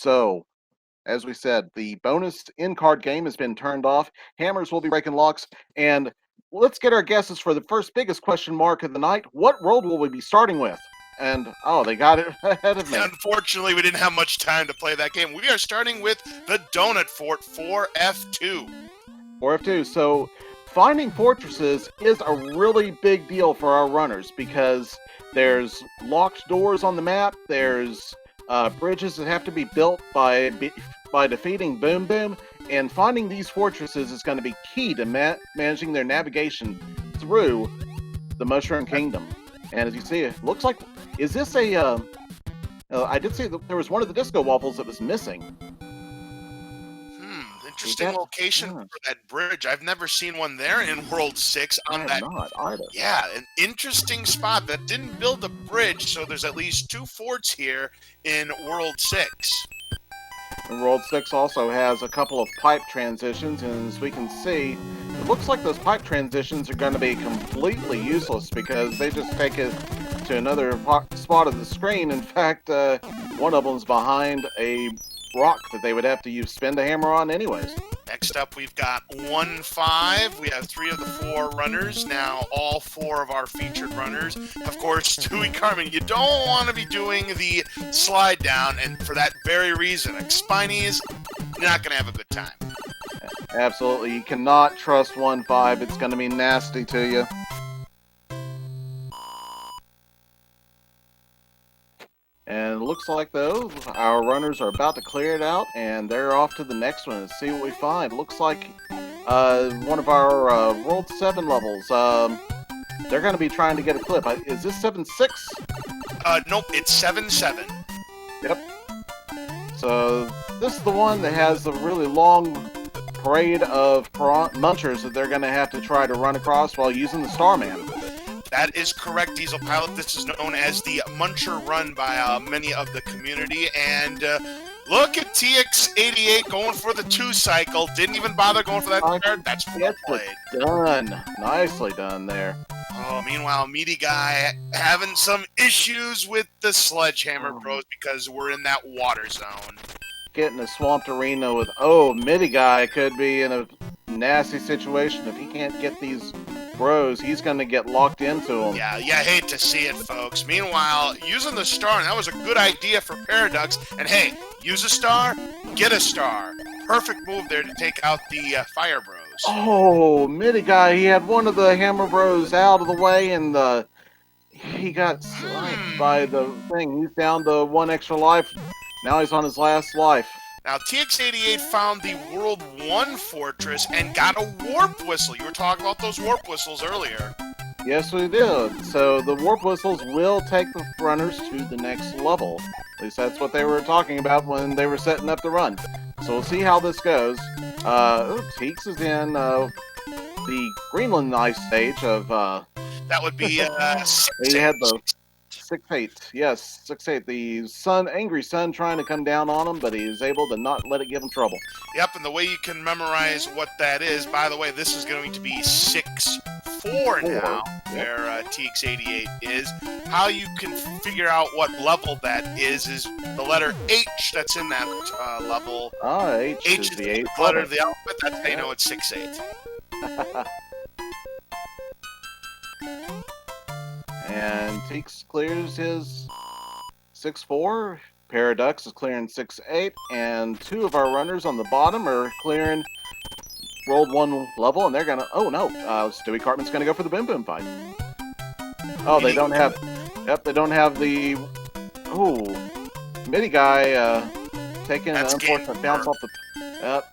So, as we said, the bonus in-card game has been turned off. Hammers will be breaking locks, and let's get our guesses for the first biggest question mark of the night. What world will we be starting with? And, oh, they got it ahead of me. Unfortunately, we didn't have much time to play that game. We are starting with the Donut Fort 4F2. 4F2. So, finding fortresses is a really big deal for our runners because there's locked doors on the map, there's bridges that have to be built by defeating Boom Boom, and finding these fortresses is going to be key to managing their navigation through the Mushroom Kingdom. And as you see, it looks like, is this a, I did see that there was one of the disco waffles that was missing. Interesting location for that bridge. I've never seen one there in World 6 on that. Not either. Yeah, an interesting spot that didn't build a bridge, so there's at least 2 forts here in World 6. And World 6 also has a couple of pipe transitions, and as we can see, it looks like those pipe transitions are going to be completely useless because they just take it to another spot of the screen. In fact, one of them's behind a rock that they would have to spin the hammer on anyways. Next up, we've got 1-5. We have 3 of the 4 runners. Now, all 4 of our featured runners. Of course, Stewie Carmen, you don't want to be doing the slide down, and for that very reason, Spinies, you're not going to have a good time. Absolutely. You cannot trust 1-5. It's going to be nasty to you. And it looks like, though, our runners are about to clear it out, and they're off to the next one and see what we find. Looks like one of our World 7 levels. They're going to be trying to get a clip. Is this 7-6? Nope, it's 7-7. Yep. So this is the one that has a really long parade of munchers that they're going to have to try to run across while using the Starman. That is correct, Diesel Pilot. This is known as the Muncher Run by many of the community. And look at TX88 going for the 2-cycle. Didn't even bother going for that card. That's well played. Done. Nicely done there. Oh, meanwhile, Meaty Guy having some issues with the Sledgehammer Bros because we're in that water zone. Getting a swamped arena with, Meaty Guy could be in a nasty situation if he can't get these bros. He's going to get locked into them. Yeah, you hate to see it, folks. Meanwhile, using the star, and that was a good idea for Paradox. And hey, use a star, get a star. Perfect move there to take out the Fire Bros. Oh, Meaty Guy, he had one of the Hammer Bros out of the way, and he got sniped by the thing. He's down to 1 extra life. Now he's on his last life. Now, TX88 found the World 1 fortress and got a warp whistle. You were talking about those warp whistles earlier. Yes, we did. So the warp whistles will take the runners to the next level. At least that's what they were talking about when they were setting up the run. So we'll see how this goes. Teeks is in the Greenland ice stage of... that would be 6-8. He had the 6-8. Yes, 6-8. The angry sun trying to come down on him, but he is able to not let it give him trouble. Yep, and the way you can memorize what that is, by the way, this is going to be 6-4 now, where TX88 is. How you can figure out what level that is the letter H that's in that level. H is the 8th letter of the alphabet. That's how you know it's 6-8. And Teeks clears his 6-4. Paradox is clearing 6-8. And 2 of our runners on the bottom are clearing World 1 level. And they're going to... Oh, no. Stewie Cartman's going to go for the Boom Boom fight. Oh, they don't have... Yep, they don't have the... Oh, Meaty Guy taking an unfortunate bounce off the... Yep.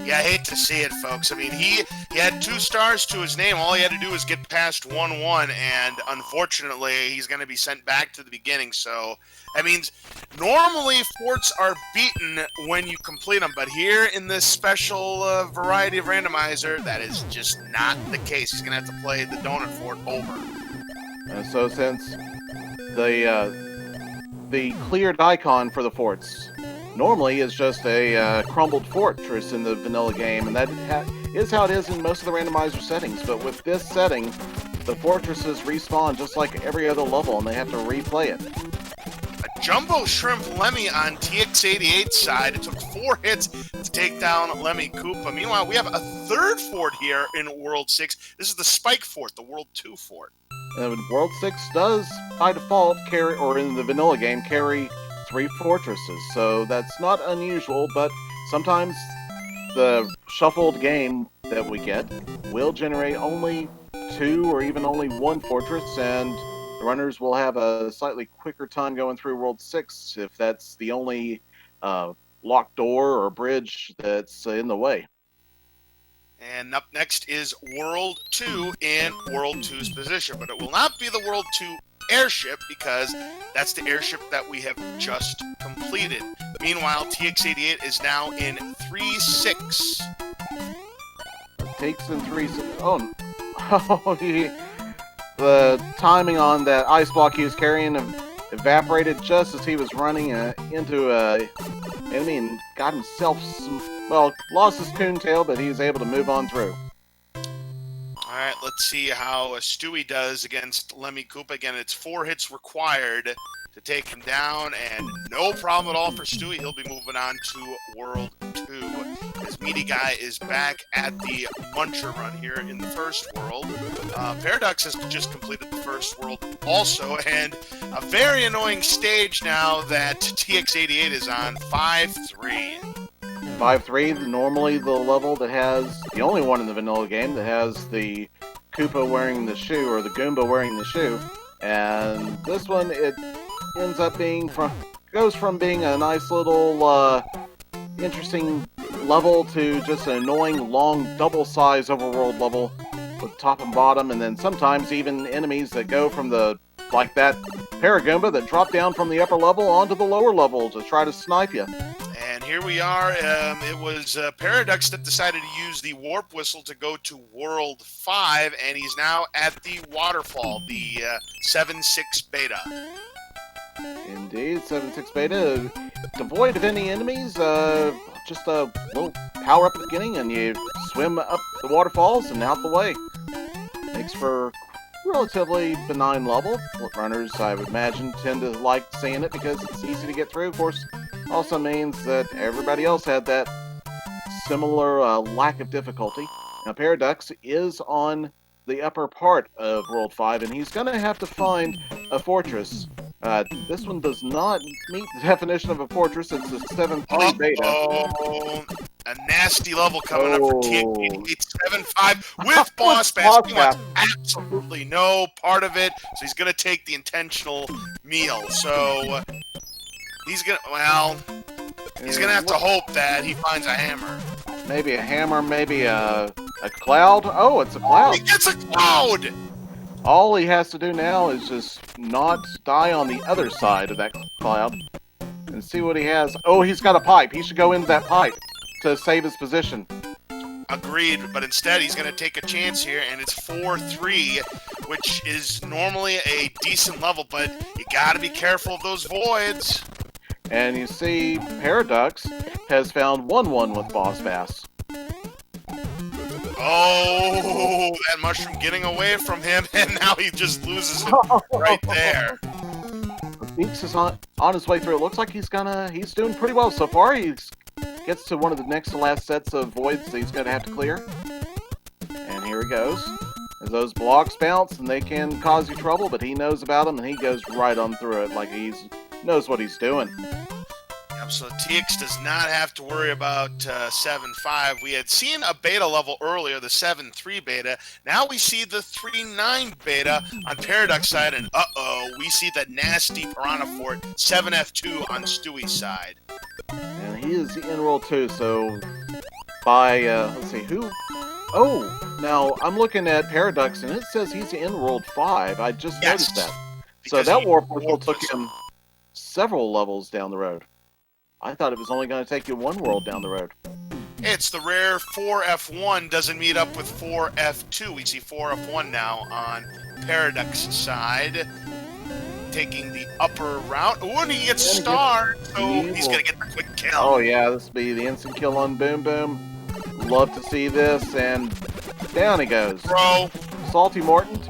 Yeah, I hate to see it, folks. I mean, he had 2 stars to his name. All he had to do was get past 1-1, and unfortunately, he's going to be sent back to the beginning. So, that means normally forts are beaten when you complete them, but here in this special variety of randomizer, that is just not the case. He's going to have to play the Donut Fort over. So since the cleared icon for the forts normally is just a crumbled fortress in the vanilla game, and that is how it is in most of the randomizer settings. But with this setting, the fortresses respawn just like every other level, and they have to replay it. A Jumbo Shrimp Lemmy on TX88's side. It took 4 hits to take down Lemmy Koopa. Meanwhile, we have a third fort here in World 6. This is the Spike Fort, the World 2 fort. World 6 does, by default, carry, or in the vanilla game, carry 3 fortresses. So that's not unusual, but sometimes the shuffled game that we get will generate only 2 or even only 1 fortress, and the runners will have a slightly quicker time going through World 6 if that's the only locked door or bridge that's in the way. And up next is World 2 in World 2's position, but it will not be the World 2 airship because that's the airship that we have just completed. Meanwhile, TX88 is now in 3-6. Takes in 3-6. Oh, the timing on that ice block he was carrying evaporated just as he was running into a enemy and got himself lost his coontail, but he was able to move on through. All right, let's see how Stewie does against Lemmy Koopa. Again, it's 4 hits required to take him down, and no problem at all for Stewie. He'll be moving on to World 2. As Meaty Guy is back at the Muncher run here in the first world. Paradox has just completed the first world also, and a very annoying stage now that TX88 is on, 5-3. 5-3, normally the level that has, the only one in the vanilla game that has the Koopa wearing the shoe, or the Goomba wearing the shoe. And this one, it ends up being goes from being a nice little, interesting level to just an annoying, long, double-size overworld level with top and bottom, and then sometimes even enemies that go from like that Paragoomba that drop down from the upper level onto the lower level to try to snipe you. And here we are. It was Paradox that decided to use the Warp Whistle to go to World 5, and he's now at the Waterfall, the 7-6 Beta. Indeed, 7-6 Beta, devoid of any enemies, just a little power up at the beginning, and you swim up the waterfalls and out the way. Makes for relatively benign level. Runners, I would imagine, tend to like seeing it because it's easy to get through. Of course, also means that everybody else had that similar lack of difficulty. Now, Paradox is on the upper part of World 5, and he's going to have to find a fortress. This one does not meet the definition of a fortress. It's a 7-3 Beta. Oh, a nasty level coming up for TX88 7-5 with Boss Bass. He wants absolutely no part of it, so he's going to take the intentional meal. So he's going to have to hope that he finds a hammer. Maybe a hammer, maybe a cloud. Oh, it's a cloud. He gets a cloud! All he has to do now is just not die on the other side of that cloud and see what he has. Oh, he's got a pipe. He should go into that pipe to save his position. Agreed, but instead he's going to take a chance here, and it's 4-3, which is normally a decent level, but you got to be careful of those voids. And you see, Paradox has found 1-1 with Boss Bass. Oh, that mushroom getting away from him, and now he just loses it right there. Beaks is on his way through. It looks like he's doing pretty well so far. He gets to one of the next to last sets of voids that he's gonna have to clear. And here he goes. As those blocks bounce, and they can cause you trouble, but he knows about them, and he goes right on through it like he knows what he's doing. So TX does not have to worry about 7-5. We had seen a beta level earlier, the 7-3 beta. Now we see the 3-9 beta on Paradox side, and we see the nasty Piranha Fort 7F2 on Stewie's side. And he is in World 2, so by, let's see, who? Oh, now I'm looking at Paradox, and it says he's in World 5. I just noticed that. So that Warp Whistle took him several levels down the road. I thought it was only going to take you one world down the road. It's the rare 4F1 doesn't meet up with 4F2. We see 4F1 now on Paradox's side, taking the upper route. Ooh, and he gets starred, so he's going to get the quick kill. Oh, yeah, this will be the instant kill on Boom Boom. Love to see this, and down he goes. Bro. Salty Morton.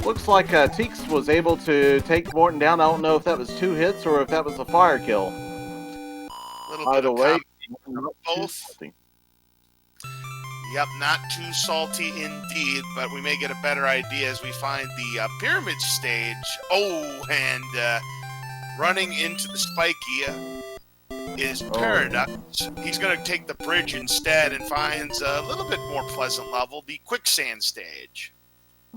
Looks like Teeks was able to take Morton down. I don't know if that was 2 hits or if that was a fire kill. A little By bit the of way, combination of both. Yep, not too salty indeed, but we may get a better idea as we find the pyramid stage. Oh, and running into the spiky is Paradox. He's going to take the bridge instead and finds a little bit more pleasant level, the quicksand stage.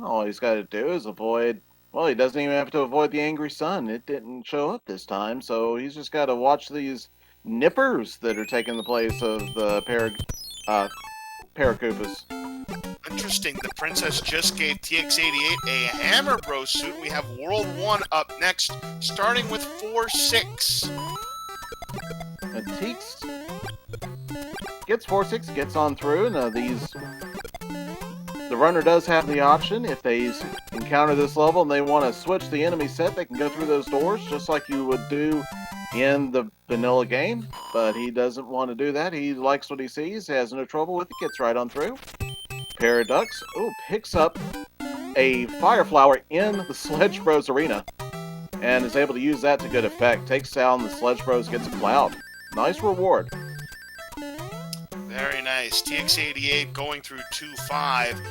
All he's got to do is avoid. Well, he doesn't even have to avoid the angry sun. It didn't show up this time, so he's just got to watch these nippers that are taking the place of the Paracoopas. Interesting. The Princess just gave TX88 a Hammer Bros suit. We have World 1 up next, starting with 4-6. And Teeks gets 4-6, gets on through, and the runner does have the option, if they encounter this level and they want to switch the enemy set, they can go through those doors, just like you would do in the vanilla game, but he doesn't want to do that. He likes what he sees, has no trouble with it, gets right on through. Paradox, picks up a Fire Flower in the Sledge Bros arena, and is able to use that to good effect. Takes down the Sledge Bros, gets a cloud. Nice reward. Very nice. TX88 going through 2-5.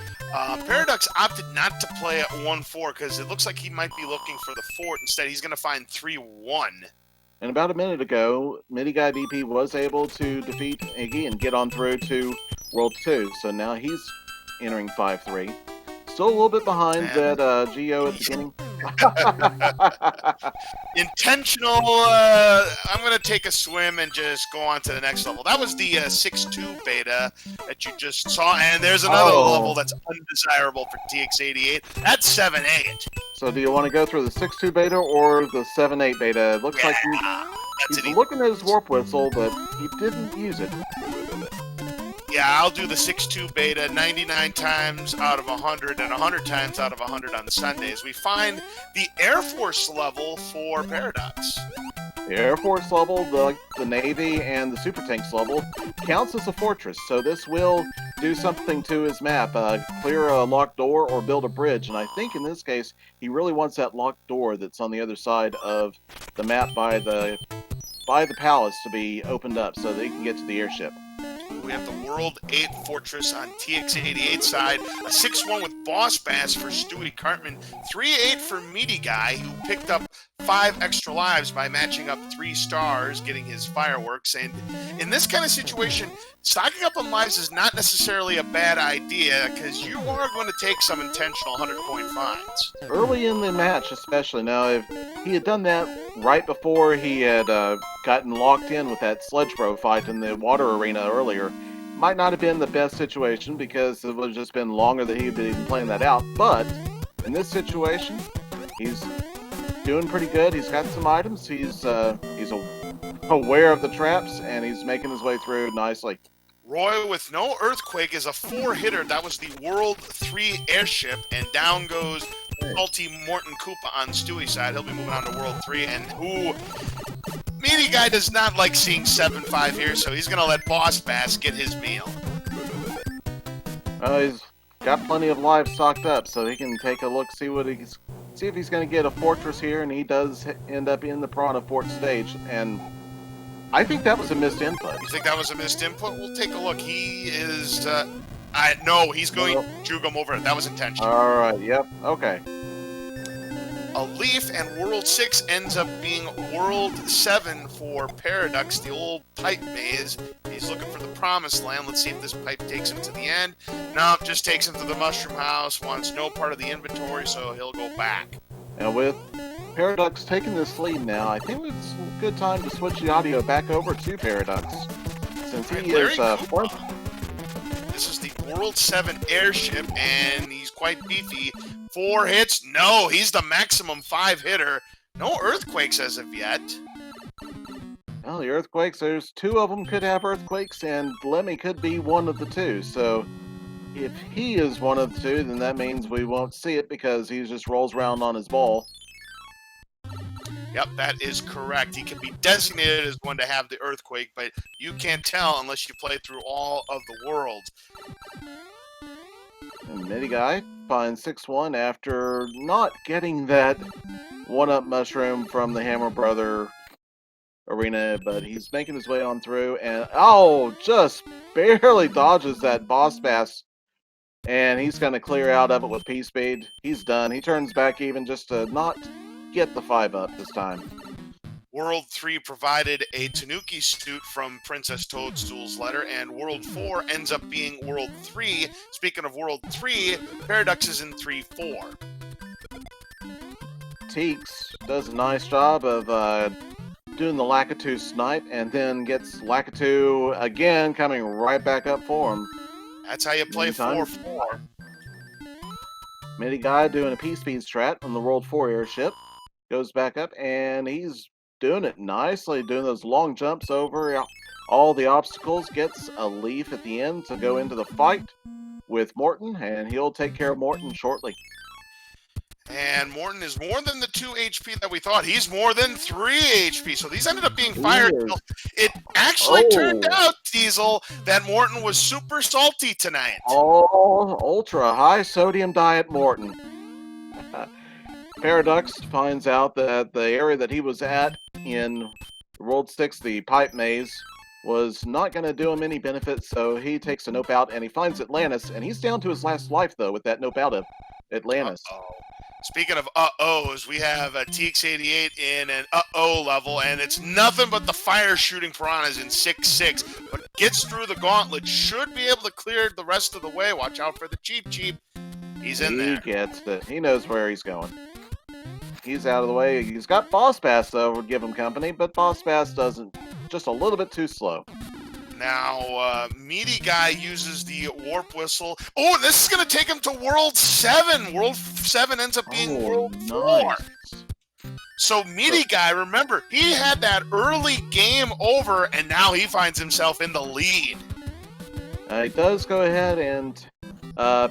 Paradox opted not to play at 1-4 because it looks like he might be looking for the fort. Instead, he's going to find 3-1. And about a minute ago, Midi Guy DP was able to defeat Iggy and get on through to World 2. So now he's entering 5-3. Still a little bit behind that Geo at the beginning. Intentional. I'm going to take a swim and just go on to the next level. That was the 6-2 beta that you just saw. And there's another level that's undesirable for TX88. That's 7-8. So do you want to go through the 6-2 beta or the 7-8 beta? It looks like he's looking at his warp whistle, but he didn't use it. Yeah, I'll do the 6-2 beta 99 times out of 100 and 100 times out of 100 on Sundays. We find the Air Force level for Paradox. The Air Force level, the Navy, and the Super Tanks level counts as a fortress, so this will do something to his map. Clear a locked door or build a bridge, and I think in this case, he really wants that locked door that's on the other side of the map by the palace to be opened up so they can get to the airship. We have the World 8 Fortress on TX88 side. A 6-1 with Boss Bass for Stewie Cartman. 3-8 for Meaty Guy, who picked up 5 extra lives by matching up 3 stars, getting his fireworks. And in this kind of situation, stocking up on lives is not necessarily a bad idea because you are going to take some intentional 100-point finds. Early in the match, especially. Now, if he had done that right before he had gotten locked in with that Sledge Bro fight in the water arena earlier, might not have been the best situation because it would have just been longer that he'd been playing that out. But in this situation, he's doing pretty good. He's got some items. He's aware of the traps, and he's making his way through nicely. Roy with no earthquake is a 4-hitter. That was the World 3 airship, and down goes Salty Morton Koopa on Stewie's side. He'll be moving on to World 3, and Meaty Guy does not like seeing 7-5 here, so he's going to let Boss Bass get his meal. He's got plenty of lives stocked up, so he can take a look, see if he's going to get a fortress here, and he does end up in the Piranha Fort stage, and I think that was a missed input. You think that was a missed input? We'll take a look. He is... no, he's going to juke him over it. That was intentional. All right, yep, okay. A Leaf and World 6 ends up being World 7 for Paradox, the old pipe maze. He's looking for the promised land. Let's see if this pipe takes him to the end. No, just takes him to the mushroom house. Wants no part of the inventory, so he'll go back. And with Paradox taking this lead now, I think it's a good time to switch the audio back over to Paradox. Since he is This is the World 7 airship, and he's quite beefy. 4 hits. No, he's the maximum 5-hitter. No earthquakes as of yet. Well, the earthquakes, there's 2 of them could have earthquakes, and Lemmy could be one of the 2. So if he is one of the 2, then that means we won't see it because he just rolls around on his ball. Yep, that is correct. He can be designated as one to have the earthquake, but you can't tell unless you play through all of the worlds. And Midi Guy finds 6-1 after not getting that one-up mushroom from the Hammer Brother arena, but he's making his way on through, and just barely dodges that boss pass, and he's going to clear out of it with P-Speed. He's done. He turns back even just to not get the 5-up this time. World 3 provided a Tanuki suit from Princess Toadstool's letter, and World 4 ends up being World 3. Speaking of World 3, Paradox is in 3-4. Teeks does a nice job of doing the Lakitu snipe, and then gets Lakitu again coming right back up for him. That's how you play 4-4. Midi Guy doing a P-Speed strat on the World 4 airship. Goes back up, and he's doing it nicely, doing those long jumps over all the obstacles. Gets a leaf at the end to go into the fight with Morton, and he'll take care of Morton shortly. And Morton is more than the 2 HP that we thought. He's more than 3 HP. So these ended up being fire kills. It actually turned out, Diesel, that Morton was super salty tonight. Oh, ultra high sodium diet Morton. Paradox finds out that the area that he was at in World 6, the pipe maze, was not going to do him any benefit, so he takes a nope out, and he finds Atlantis, and he's down to his last life, though, with that nope out of Atlantis. Speaking of uh-ohs, we have a TX88 in an uh-oh level, and it's nothing but the fire shooting piranhas in 6-6, but gets through the gauntlet, should be able to clear the rest of the way. Watch out for the Cheep. He's in there. He gets it. He knows where he's going. He's out of the way. He's got Boss Pass, though, would give him company, but Boss Pass doesn't. Just a little bit too slow. Now, Meaty Guy uses the Warp Whistle. Oh, this is going to take him to World 7. World 7 ends up being World 4. So Meaty Guy, remember, he had that early game over, and now he finds himself in the lead. He does go ahead and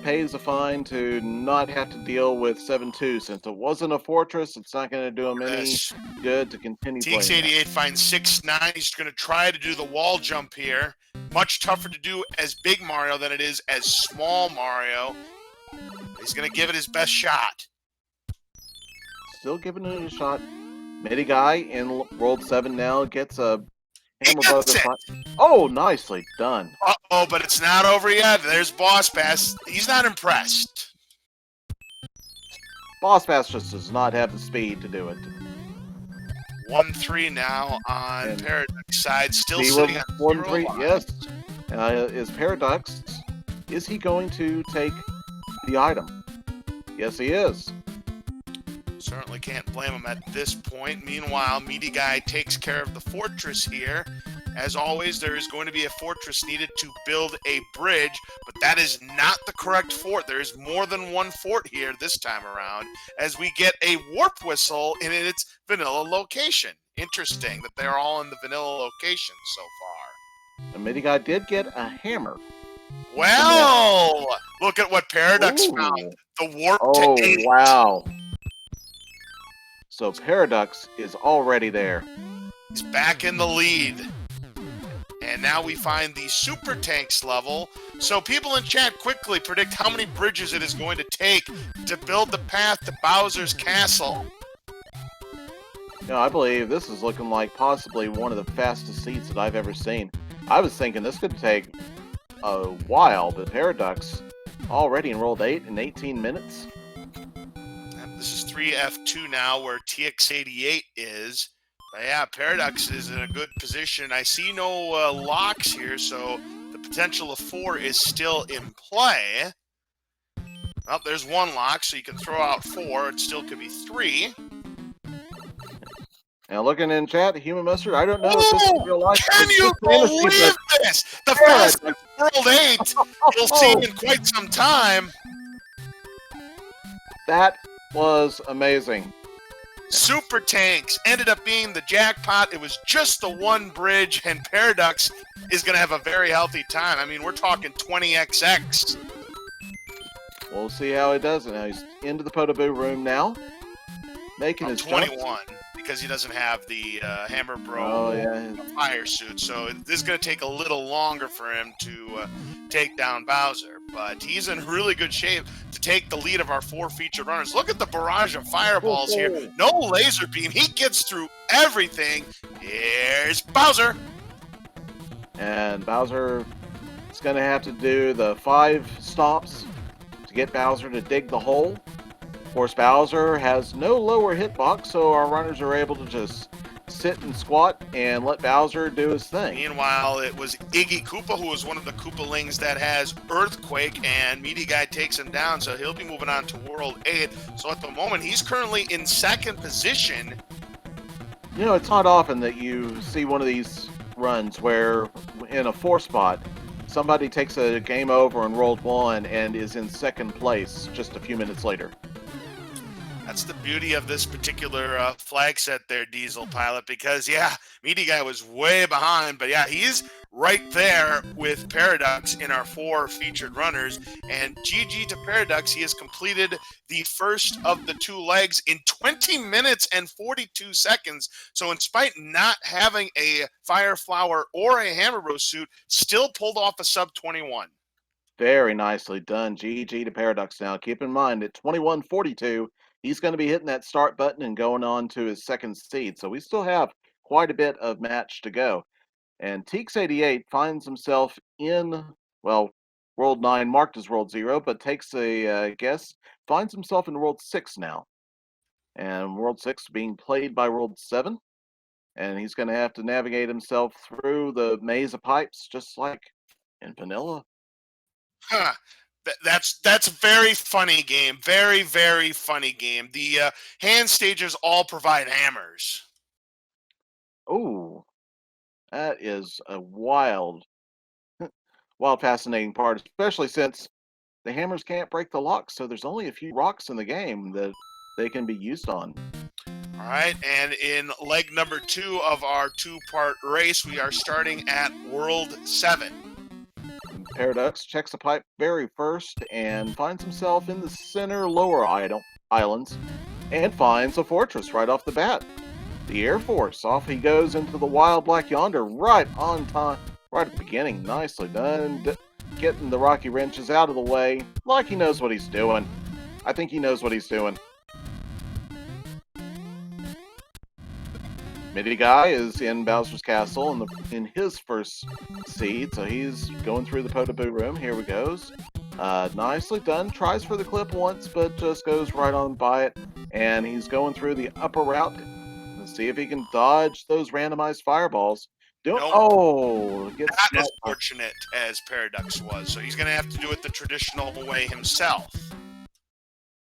pays a fine to not have to deal with 7-2. Since it wasn't a fortress, it's not going to do him any good to continue playing. TX88 finds 6-9. He's going to try to do the wall jump here. Much tougher to do as Big Mario than it is as Small Mario. He's going to give it his best shot. Still giving it a shot. Midi Guy in World 7 now gets a Hammer Brother. Oh, nicely done. Uh-oh, but it's not over yet. There's Boss Pass. He's not impressed. Boss Pass just does not have the speed to do it. 1-3 now on Paradox side. Still Zero, sitting on 1-3, yes. Is Paradox, is he going to take the item? Yes, he is. Certainly can't blame him at this point. Meanwhile, Meaty Guy takes care of the fortress here. As always, there is going to be a fortress needed to build a bridge, but that is not the correct fort. There is more than one fort here this time around, as we get a Warp Whistle in its vanilla location. Interesting that they're all in the vanilla location so far. The Midi Guy did get a hammer. Well, look at what Paradox found. The Warp to 8. Wow. So Paradox is already there. He's back in the lead. And now we find the Super Tanks level. So people in chat quickly predict how many bridges it is going to take to build the path to Bowser's castle. I believe this is looking like possibly one of the fastest seats that I've ever seen. I was thinking this could take a while, but Paradox already enrolled 8 in 18 minutes. This is 3F2 now, where TX88 is. But yeah, Paradox is in a good position. I see no locks here, so the potential of 4 is still in play. Well, there's one lock, so you can throw out 4. It still could be 3. Now, looking in chat, Human Mustard, I don't know if this is real life. Can you believe this? The fastest World 8 you'll see in quite some time. That was amazing. Super Tanks ended up being the jackpot. It was just the one bridge, and Paradox is going to have a very healthy time. I mean, we're talking 20XX. We'll see how he does it. Now he's into the Potoboo room now, making his 21. jumps. because he doesn't have the Hammer Bro Oh yeah. fire suit. So this is going to take a little longer for him to take down Bowser. But he's in really good shape to take the lead of our 4 featured runners. Look at the barrage of fireballs here. No laser beam. He gets through everything. Here's Bowser. And Bowser is going to have to do the 5 stops to get Bowser to dig the hole. Of course, Bowser has no lower hitbox, so our runners are able to just sit and squat and let Bowser do his thing. Meanwhile, it was Iggy Koopa, who was one of the Koopalings that has Earthquake, and Meaty Guy takes him down, so he'll be moving on to World 8. So at the moment, he's currently in 2nd position. You know, it's not often that you see one of these runs where in a 4 spot, somebody takes a game over in World 1 and is in 2nd place just a few minutes later. That's the beauty of this particular flag set there, Diesel Pilot, because, yeah, Meaty Guy was way behind, but, yeah, he's right there with Paradox in our 4 featured runners, and GG to Paradox. He has completed the first of the 2 legs in 20 minutes and 42 seconds, so in spite not having a Fire Flower or a Hammer Bro suit, still pulled off a sub 21. Very nicely done. GG to Paradox now. Keep in mind, at 21:42, he's going to be hitting that start button and going on to his 2nd seed. So we still have quite a bit of match to go. And Teeks88 finds himself in, well, World 9 marked as World 0, but takes a guess, finds himself in World 6 now. And World 6 being played by World 7. And he's going to have to navigate himself through the maze of pipes, just like in Vanilla. Huh. That's a very funny game. Very, very funny game. The hand stages all provide hammers. Oh, that is a wild, fascinating part, especially since the hammers can't break the locks, so there's only a few rocks in the game that they can be used on. All right, and in leg number 2 of our 2-part race, we are starting at World 7. Paradox checks the pipe very first and finds himself in the center lower islands and finds a fortress right off the bat. The Air Force. Off he goes into the wild black yonder right on time, right at the beginning. Nicely done. Getting the rocky wrenches out of the way like he knows what he's doing. I think he knows what he's doing. Meaty Guy is in Bowser's Castle in his first seed, so he's going through the Potoboo room. Here we goes. Nicely done. Tries for the clip once, but just goes right on by it. And he's going through the upper route to see if he can dodge those randomized fireballs. Nope. Oh, gets not as fortunate as Paradox was, so he's going to have to do it the traditional way himself.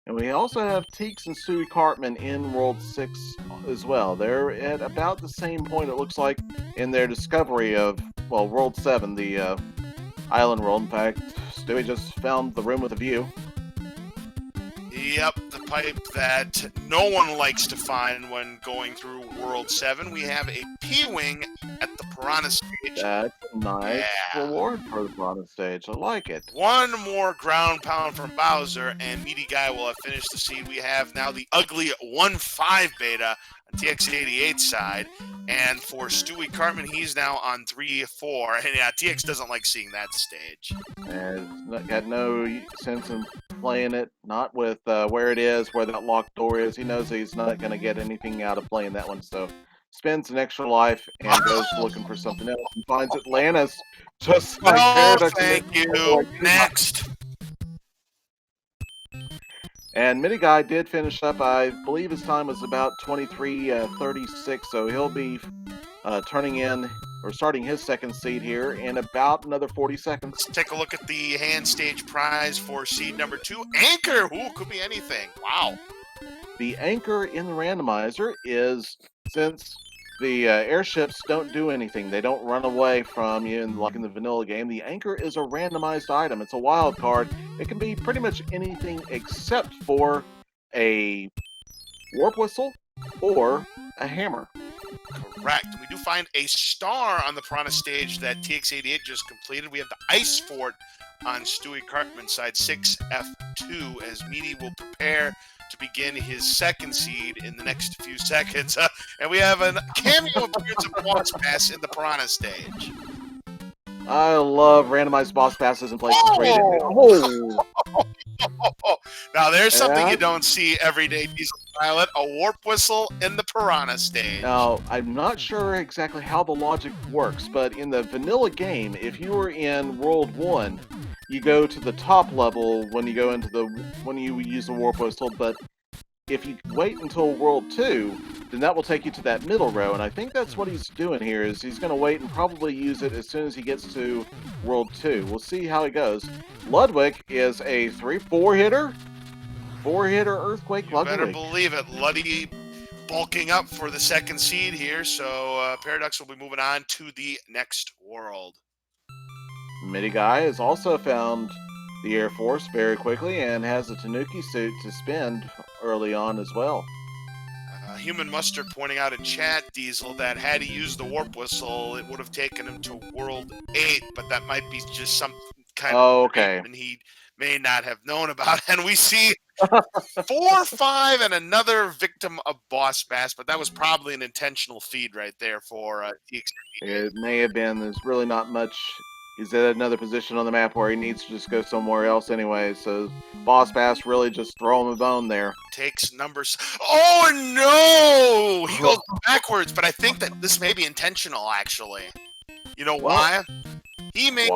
And we also have Teeks and Stewie Cartman in World 6 as well. They're at about the same point, it looks like, in their discovery of, well, World 7, the island world. In fact, Stewie just found the room with a view. Yep, the pipe that no one likes to find when going through World 7. We have a P-Wing at the Piranha stage. That's a nice reward for the Piranha stage. I like it. One more ground pound from Bowser, and Meaty Guy will have finished the seed. We have now the ugly 1-5 beta on TX88's side. And for Stewie Cartman, he's now on 3-4. And yeah, TX doesn't like seeing that stage. And got no sense in playing it, not with where it is, where that locked door is. He knows he's not going to get anything out of playing that one, so spends an extra life and goes looking for something else and finds Atlantis just like Paradox. Thank you. Next. And Meaty Guy did finish up. I believe his time was about 23:36, so he'll be turning in or starting his 2nd seed here in about another 40 seconds. Let's take a look at the hand stage prize for seed number 2. Anchor! Ooh, could be anything. Wow. The anchor in the randomizer is, since the airships don't do anything, they don't run away from you like in the vanilla game, the anchor is a randomized item. It's a wild card. It can be pretty much anything except for a warp whistle or a hammer. Correct. We do find a star on the Piranha stage that TX88 just completed. We have the Ice Fort on Stewie Cartman's side, 6F2, as Meaty will prepare to begin his second seed in the next few seconds. And we have a cameo appearance of Boss Pass in the Piranha stage. I love randomized boss passes in places where you didn't. Oh, Now there's something Yeah. you don't see every day, Diesel Pilot, a warp whistle in the Piranha stage. Now, I'm not sure exactly how the logic works, but in the vanilla game, if you were in World 1, you go to the top level when you go into when you use the warp whistle, but if you wait until World 2, then that will take you to that middle row, and I think that's what he's doing here, is he's going to wait and probably use it as soon as he gets to World 2. We'll see how it goes. Ludwig is a 3-4 hitter. 4-hitter Earthquake You better Ludwig. believe it. Luddy bulking up for the second seed here, so Paradox will be moving on to the next world. Midi Guy has also found the Air Force very quickly and has a Tanuki suit to spend early on as well. Human Mustard pointing out in chat, Diesel, that had he used the warp whistle, it would have taken him to World 8, but that might be just some kind of okay. and he may not have known about. And we see 4, 5, and another victim of Boss Bass, but that was probably an intentional feed right there for TX. It may have been. There's really not much. He's at another position on the map where he needs to just go somewhere else anyway, so Boss Bass really just throw him a bone there. Takes numbers. Oh no! He goes backwards, but I think that this may be intentional, actually. You know why? He may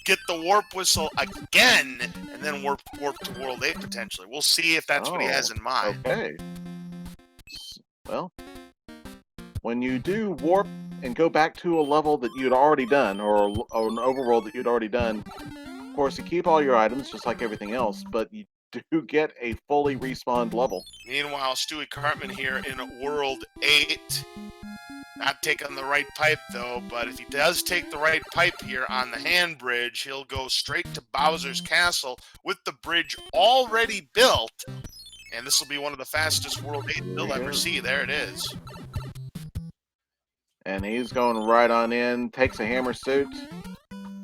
get the warp whistle again and then warp to World 8 potentially. We'll see if that's what he has in mind. Okay. Well, when you do warp and go back to a level that you'd already done, or an overworld that you'd already done, of course you keep all your items just like everything else, but you do get a fully respawned level. Meanwhile, Stewie Cartman here in World 8. Not taking the right pipe, though, but if he does take the right pipe here on the hand bridge, he'll go straight to Bowser's Castle with the bridge already built. And this will be one of the fastest World 8 you'll ever see. There it is. And he's going right on in, takes a hammer suit,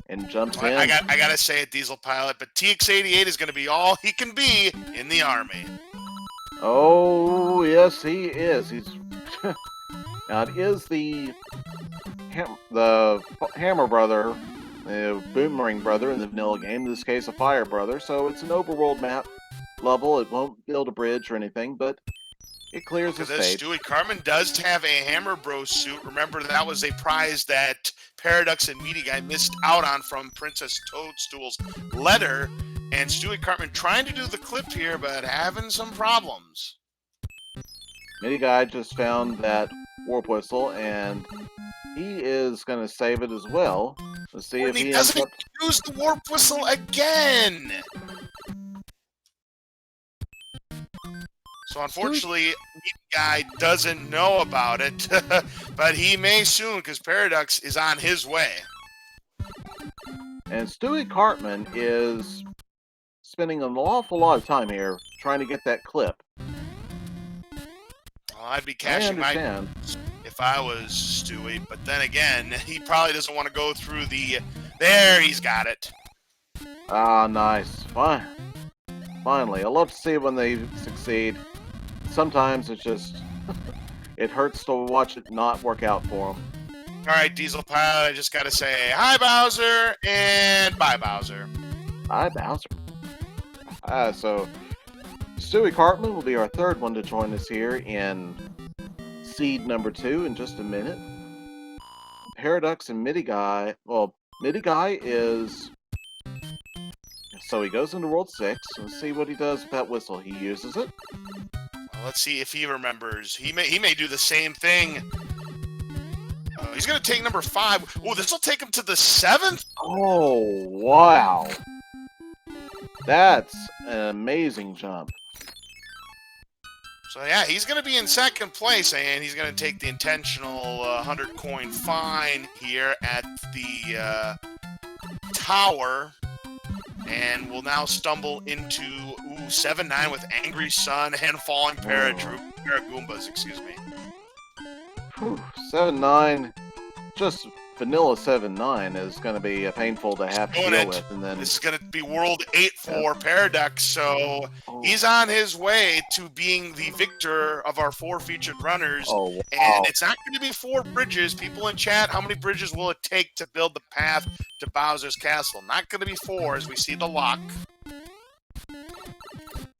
and jumps in. I gotta say it, Diesel Pilot, but TX88 is going to be all he can be in the Army. Oh, yes, he is. He's... Now, it is the Hammer Brother, the Boomerang Brother in the vanilla game, in this case a Fire Brother, so it's an overworld map level. It won't build a bridge or anything, but it clears the stage. Stewie Cartman does have a Hammer Bro suit. Remember, that was a prize that Paradox and Meaty Guy missed out on from Princess Toadstool's letter, and Stewie Cartman trying to do the clip here, but having some problems. Meaty Guy just found that warp whistle, and he is going to save it as well. Let's see if he doesn't use the warp whistle again. So unfortunately, Meaty Guy doesn't know about it, but he may soon because Paradox is on his way. And Stewie Cartman is spending an awful lot of time here trying to get that clip. Well, I'd be cashing my if I was Stewie, but then again, he probably doesn't want to go through the... There, he's got it. Ah, nice. Fine. Finally. I love to see when they succeed. Sometimes it's just... it hurts to watch it not work out for them. All right, Diesel Pilot, I just got to say hi, Bowser, and bye, Bowser. Hi, Bowser. So... Stewie Cartman will be our third one to join us here in seed number 2 in just a minute. Paradox and Meaty Guy. Well, Meaty Guy is... So he goes into World 6. Let's see what he does with that whistle. He uses it. Well, let's see if he remembers. He may do the same thing. He's going to take number 5. Oh, this will take him to the 7th? Oh, wow. That's an amazing jump. So yeah, he's going to be in second place, and he's going to take the intentional 100 coin fine here at the tower, and will now stumble into 7-9 with Angry Sun and Falling Paragoombas, excuse me. 7-9, just Vanilla 7-9 is going to be painful to have to deal with. And then this is going to be World 8 for Paradox, so he's on his way to being the victor of our 4 featured runners. Oh, wow. And it's not going to be 4 bridges. People in chat, how many bridges will it take to build the path to Bowser's Castle? Not going to be 4, as we see the lock.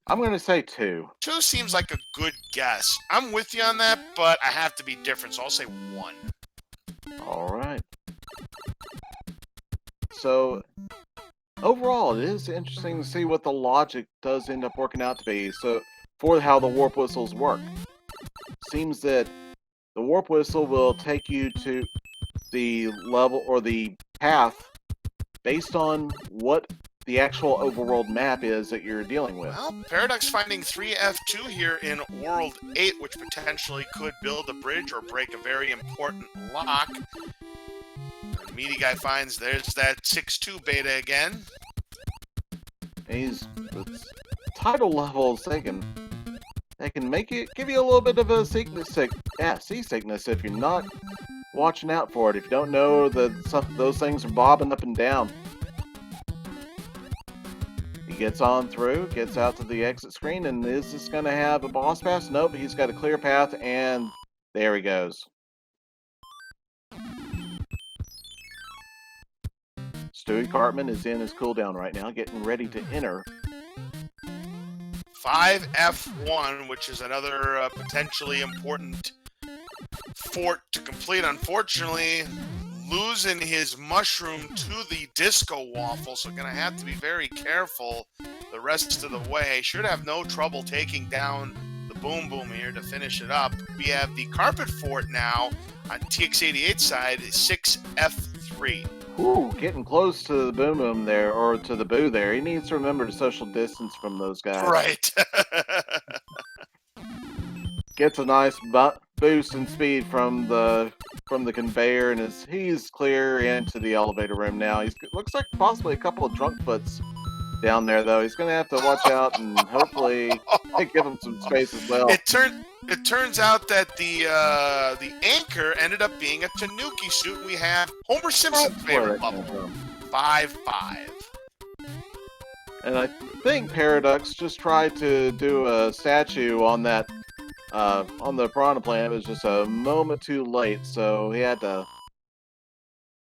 I'm going to say 2. 2 seems like a good guess. I'm with you on that, but I have to be different, so I'll say 1. All right. So, overall, it is interesting to see what the logic does end up working out to be. So, for how the warp whistles work. Seems that the warp whistle will take you to the level or the path based on what the actual overworld map is that you're dealing with. Well, Paradox finding 3F2 here in World 8, which potentially could build a bridge or break a very important lock. The Meaty Guy finds there's that 6-2 beta again. These tidal levels, they can make it, give you a little bit of a seasickness if you're not watching out for it. If you don't know that those things are bobbing up and down. He gets on through, gets out to the exit screen, and is this going to have a boss pass? Nope, he's got a clear path, and there he goes. Stewie Cartman is in his cooldown right now, getting ready to enter. 5F1, which is another potentially important fort to complete. Unfortunately, losing his mushroom to the disco waffle, so gonna have to be very careful the rest of the way. Should have no trouble taking down the Boom Boom here to finish it up. We have the carpet fort now on TX88 side, 6F3. Ooh, getting close to the Boom Boom there, or to the Boo there. He needs to remember to social distance from those guys. Right. Gets a nice boost in speed from the conveyor, and he's clear into the elevator room now. Looks like possibly a couple of drunk foots down there, though. He's going to have to watch out and hopefully give him some space as well. It turns out that the anchor ended up being a Tanuki suit. We have Homer Simpson's favorite level, 5-5. And I think Paradox just tried to do a statue on that on the Piranha Plant. It was just a moment too late, so he had to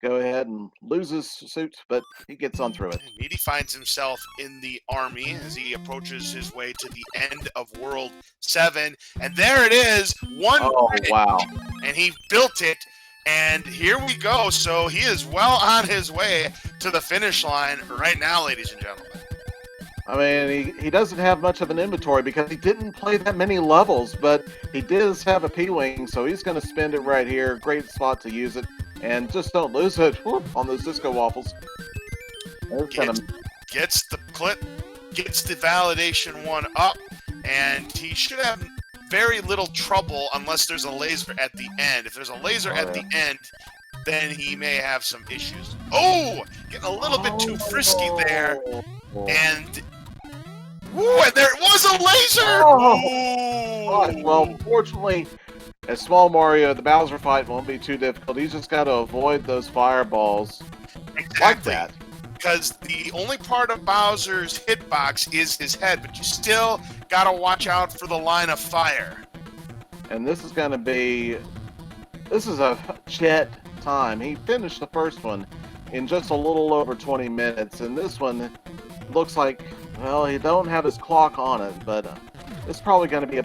go ahead and lose his suit, but he gets on through it. Meaty finds himself in the army as he approaches his way to the end of World 7, and there it is, wow. And he built it, and here we go. So he is well on his way to the finish line right now, ladies and gentlemen. I mean, he doesn't have much of an inventory because he didn't play that many levels, but he does have a P-Wing, so he's going to spend it right here. Great spot to use it, and just don't lose it on those disco waffles. Gets the clip, gets the validation 1 up, and he should have very little trouble unless there's a laser at the end. If there's a laser at the end, then he may have some issues. Oh, getting a little bit too frisky there, and... Ooh, and there was a laser! Oh. Well, fortunately, as Small Mario, the Bowser fight won't be too difficult. He's just got to avoid those fireballs. Exactly. Like that. Because the only part of Bowser's hitbox is his head, but you still got to watch out for the line of fire. And this is going to be... This is a Chet time. He finished the first one in just a little over 20 minutes, and this one looks like... Well, he don't have his clock on it, but it's probably going to be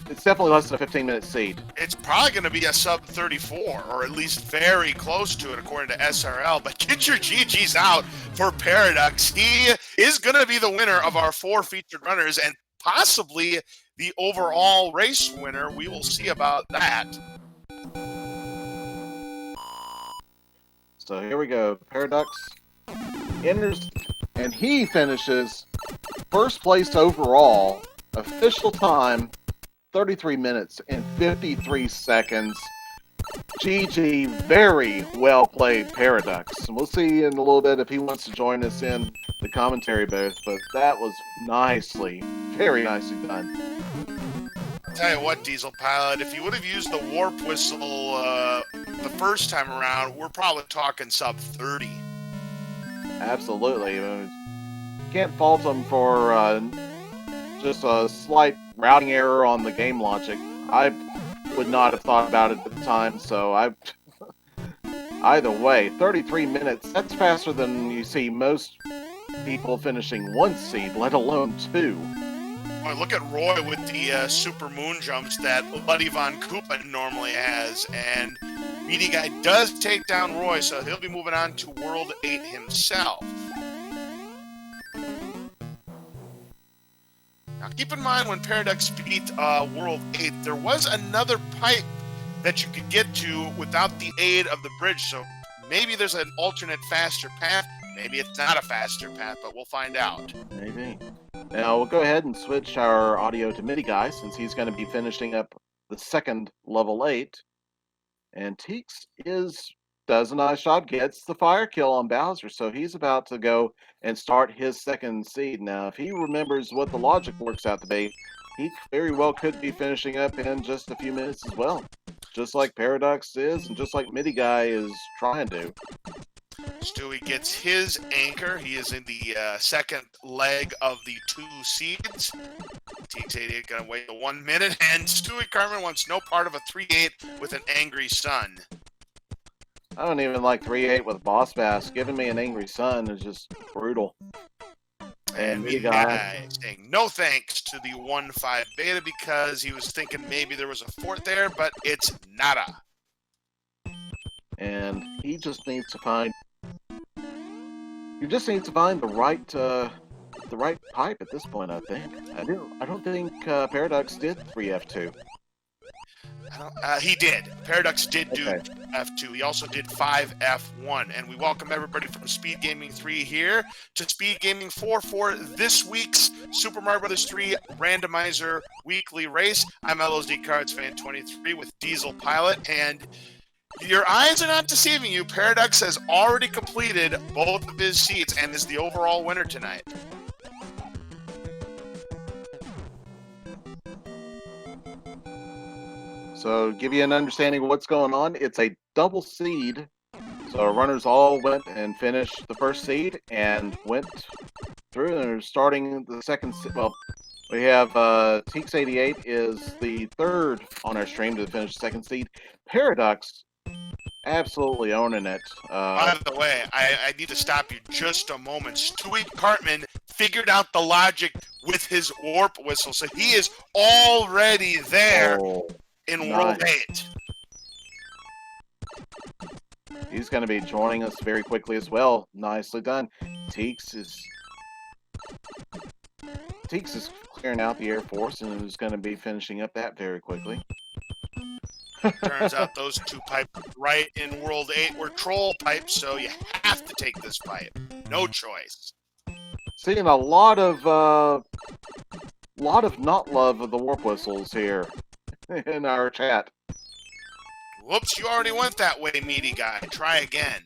it's definitely less than a 15-minute seed. It's probably going to be a sub 34, or at least very close to it, according to SRL. But get your GGs out for Paradox. He is going to be the winner of our 4 featured runners, and possibly the overall race winner. We will see about that. So here we go. Paradox enters, and he finishes first place overall. Official time, 33 minutes and 53 seconds. GG, very well played, Paradox. And we'll see in a little bit if he wants to join us in the commentary booth, but that was very nicely done. Tell you what, Diesel Pilot, if you would have used the warp whistle the first time around, we're probably talking sub 30. Absolutely. Can't fault them for just a slight routing error on the game logic. I would not have thought about it at the time, so either way, 33 minutes, that's faster than you see most people finishing 1 seed, let alone 2. Boy, look at Roy with the super moon jumps that Buddy Von Koopa normally has, and Meaty Guy does take down Roy, so he'll be moving on to World 8 himself. Now, keep in mind, when Paradox beat World 8, there was another pipe that you could get to without the aid of the bridge, so maybe there's an alternate faster path. Maybe it's not a faster path, but we'll find out. Maybe. Now, we'll go ahead and switch our audio to Midi Guy, since he's going to be finishing up the second level 8. And Teeks does a nice job, gets the fire kill on Bowser, so he's about to go and start his second seed. Now, if he remembers what the logic works out to be, he very well could be finishing up in just a few minutes as well. Just like Paradox is, and just like Midi Guy is trying to. Stewie gets his anchor. He is in the second leg of the 2 seeds. TX88 going to wait 1 minute, and Stewie Carmen wants no part of a 3-8 with an angry sun. I don't even like 3-8 with Boss Bass. Giving me an angry sun is just brutal. And Midi Guy saying no thanks to the 1-5 beta because he was thinking maybe there was a fort there, but it's nada. And he just needs to find the right pipe at this point, I think. I don't think Paradox did 3F2. He did. Paradox did do Okay. F2. He also did 5F1. And we welcome everybody from Speed Gaming 3 here to Speed Gaming 4 for this week's Super Mario Bros. 3 Randomizer Weekly Race. I'm LOD Cards Fan 23 with Diesel Pilot, and your eyes are not deceiving you. Paradox has already completed both of his seeds and is the overall winner tonight. So, give you an understanding of what's going on. It's a double seed. So, our runners all went and finished the first seed and went through. And they're starting the second seed. Well, we have Teeks88 is the third on our stream to finish the second seed. Paradox absolutely owning it. By the way, I need to stop you just a moment. Stewie Cartman figured out the logic with his warp whistle, so he is already there in World 8. He's going to be joining us very quickly as well. Nicely done. Teeks is clearing out the Air Force and is going to be finishing up that very quickly. Turns out those 2 pipes right in World 8 were troll pipes, so you have to take this pipe. No choice. Seeing a lot of not love of the warp whistles here in our chat. Whoops, you already went that way, Meaty Guy. Try again.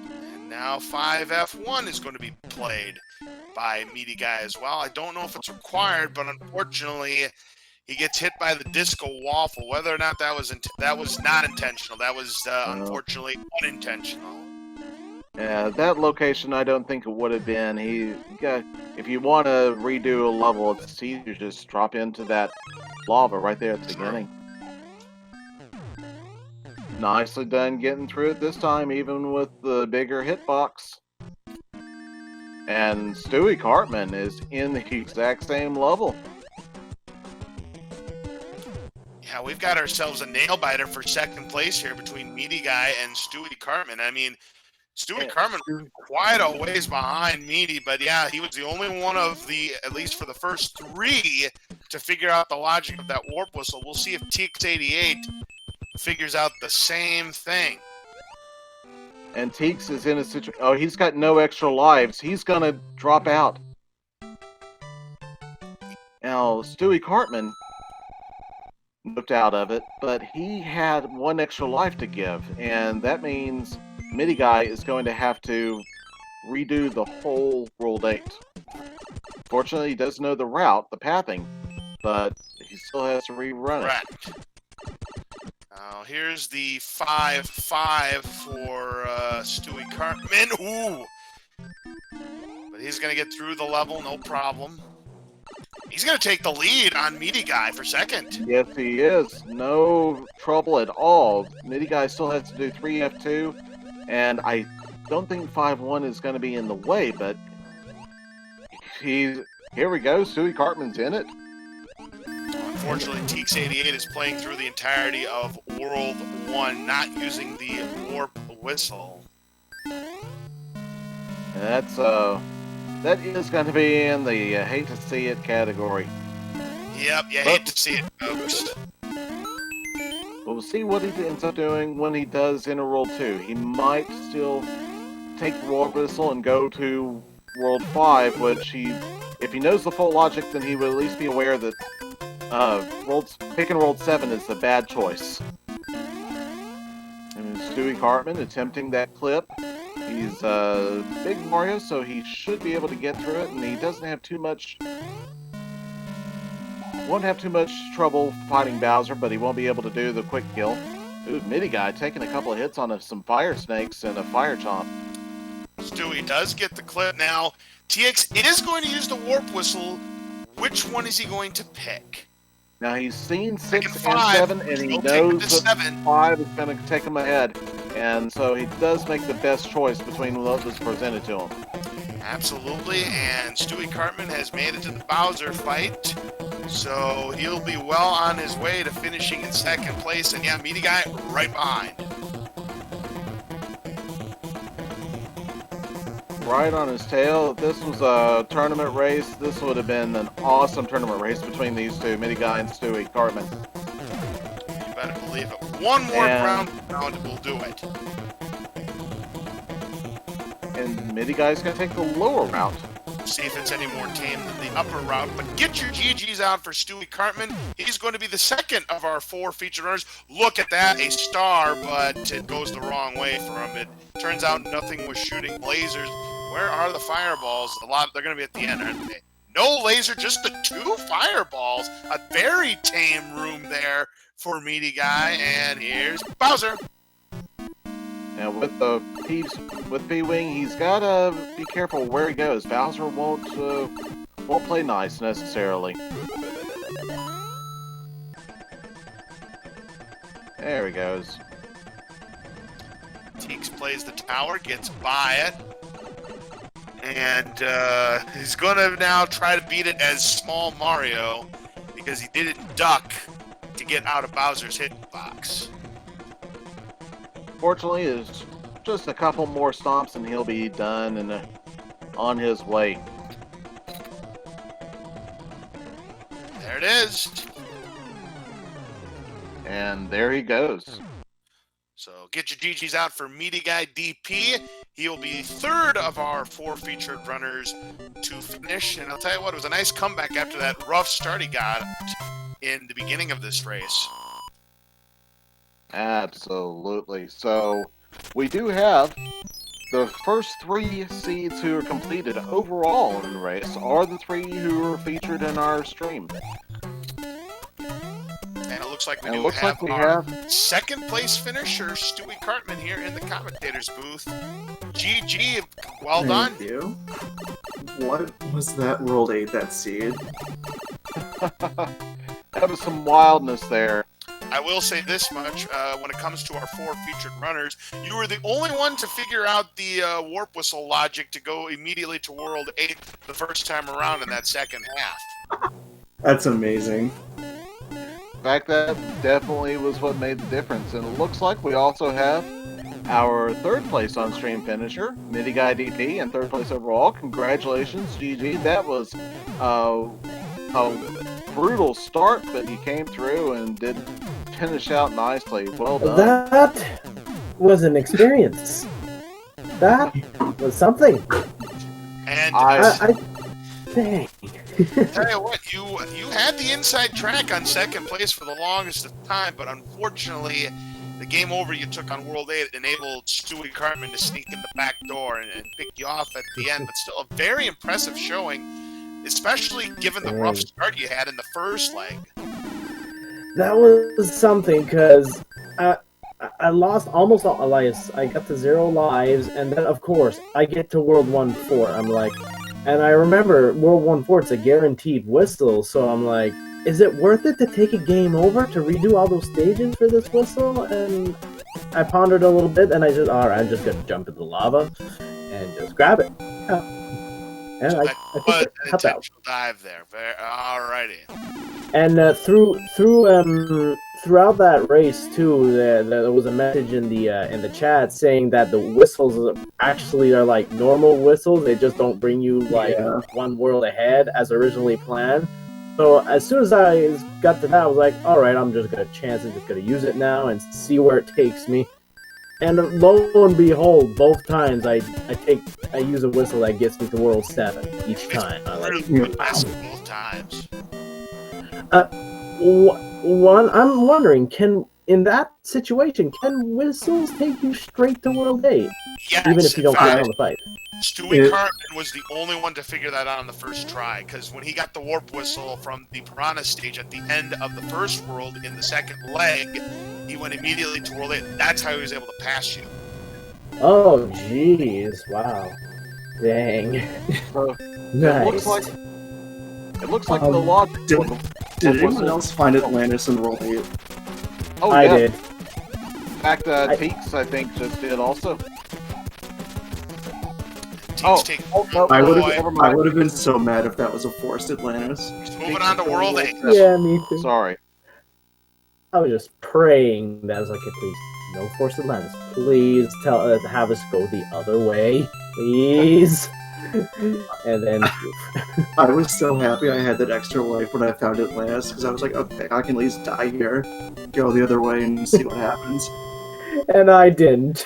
And now 5F1 is going to be played by Meaty Guy as well. I don't know if it's required, but unfortunately, he gets hit by the disco waffle. Whether or not that was not intentional. That was unfortunately unintentional. Yeah, that location, I don't think it would have been. If you want to redo a level, it's easier to just drop into that lava right there at the beginning. Nicely done getting through it this time, even with the bigger hitbox. And Stewie Cartman is in the exact same level. Yeah, we've got ourselves a nail-biter for second place here between Meaty Guy and Stewie Cartman. I mean, Stewie Cartman was quite a ways behind Meaty, but yeah, he was the only one of the, at least for the first 3, to figure out the logic of that warp whistle. We'll see if TX88 figures out the same thing. And Teeks is in a situation. Oh, he's got no extra lives. He's gonna drop out. Now, Stewie Cartman moved out of it, but he had 1 extra life to give, and that means Midi Guy is going to have to redo the whole World 8. Fortunately, he does know the route, the pathing, but he still has to rerun it. Correct. Now, here's the 5-5 for Stewie Cartman. Ooh! But he's going to get through the level, no problem. He's going to take the lead on Meaty Guy for second. Yes, he is. No trouble at all. Meaty Guy still has to do 3F2, and I don't think 5-1 is going to be in the way, but here we go. Stewie Cartman's in it. Unfortunately, Teeks88 is playing through the entirety of World 1, not using the warp whistle. That's that is going to be in the hate to see it category. Yep, you hate to see it, folks. We'll see what he ends up doing when he does enter World 2. He might still take the warp whistle and go to World 5, which if he knows the full logic, then he will at least be aware that picking World 7 is the bad choice. And Stewie Cartman attempting that clip. He's big Mario, so he should be able to get through it, and he doesn't have won't have too much trouble fighting Bowser, but he won't be able to do the quick kill. Ooh, Meaty Guy taking a couple of hits on some fire snakes and a fire chomp. Stewie does get the clip now. TX is going to use the warp whistle. Which one is he going to pick? Now he's seen 6 and 5, 7, and he knows that 5 is going to take him ahead. And so he does make the best choice between what was presented to him. Absolutely, and Stewie Cartman has made it to the Bowser fight. So he'll be well on his way to finishing in second place. And yeah, Meaty Guy right behind. Right on his tail. If this was a tournament race, this would have been an awesome tournament race between these two, Meaty Guy and Stewie Cartman. You better believe it. One more round will do it. And Meaty Guy's going to take the lower route. See if it's any more tame than the upper route. But get your GGs out for Stewie Cartman. He's going to be the second of our 4 featured runners. Look at that, a star, but it goes the wrong way for him. It turns out nothing was shooting lasers. Where are the fireballs? They're going to be at the end, aren't they? No laser, just the 2 fireballs. A very tame room there for Meaty Guy. And here's Bowser. Now with P-Wing, he's got to be careful where he goes. Bowser won't play nice necessarily. There he goes. Teeks plays the tower, gets by it. And he's going to now try to beat it as Small Mario because he didn't duck to get out of Bowser's hitbox. Fortunately, it's just a couple more stomps and he'll be done and on his way. There it is. And there he goes. So get your GGs out for Meaty Guy DP. He'll be third of our 4 featured runners to finish. And I'll tell you what, it was a nice comeback after that rough start he got in the beginning of this race. Absolutely. So we do have the first 3 seeds who are completed overall in the race are the 3 who are featured in our stream. And it looks like we we have have second place finisher, Stewie Cartman, here in the commentator's booth. GG, well done. Thank you. What was that World 8, that seed? That was some wildness there. I will say this much, when it comes to our 4 featured runners, you were the only one to figure out the warp whistle logic to go immediately to World 8 the first time around in that second half. That's amazing. In fact, that definitely was what made the difference. And it looks like we also have our 3rd place on stream finisher, Meaty Guy DP, and 3rd place overall. Congratulations, GG. That was a brutal start, but he came through and did finish out nicely. Well done. That was an experience. That was something. And Dang. tell you what, you had the inside track on second place for the longest of time, but unfortunately, the game over you took on World 8 enabled Stewie Cartman to sneak in the back door and pick you off at the end. But still, a very impressive showing especially given the rough start you had in the first leg. That was something, because I lost almost all lives. I got to 0 lives, and then, of course, I get to World 1-4. I'm like, and I remember World 1-4, it's a guaranteed whistle, so I'm like, is it worth it to take a game over to redo all those stages for this whistle? And I pondered a little bit, and I just, alright, I'm just gonna jump into the lava and just grab it. Yeah. And So I that think was it an helped out. intentional dive there. Alrighty. And throughout that race too, there was a message in the chat saying that the whistles actually are like normal whistles. They just don't bring you like one world ahead as originally planned. So as soon as I got to that, I was like, all right, I'm just gonna chance it, just gonna use it now and see where it takes me. And lo and behold, both times I use a whistle that gets me to World 7 each time. I like, Really wow. Both times. I'm wondering, in that situation, can whistles take you straight to World 8? Yes, Even if you don't get on the fight? Stewie Cartman was the only one to figure that out on the first try, because when he got the warp whistle from the Piranha stage at the end of the first world in the second leg, he went immediately to World 8. That's how he was able to pass you. Oh, jeez. Wow. Dang. Nice. It looks like the log. Did anyone else find Atlantis in World 8? Oh, I yeah. did. In fact, Teeks, I think, just did also. I would have been so mad if that was a forced Atlantis. Moving on to World 8. Yeah, me too. Sorry. I was just praying that I was like, please, no forced Atlantis. Please have us go the other way. Please. And then I was so happy I had that extra life when I found Atlantis, because I was like, okay, I can at least die here, go the other way, and see what happens. And I didn't.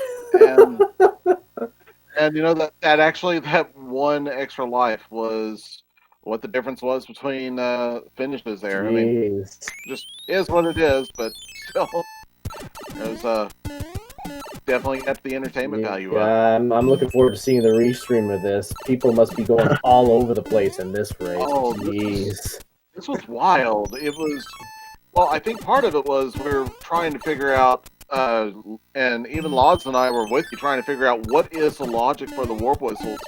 And you know that one extra life was what the difference was between finishes there. Jeez. I mean, just is what it is, but still, it was definitely got the entertainment value. Yeah, I'm looking forward to seeing the restream of this. People must be going all over the place in this race. Oh, jeez. This was wild. It was, well, I think part of it was we were trying to figure out, and even Lods and I were with you trying to figure out what is the logic for the warp whistles,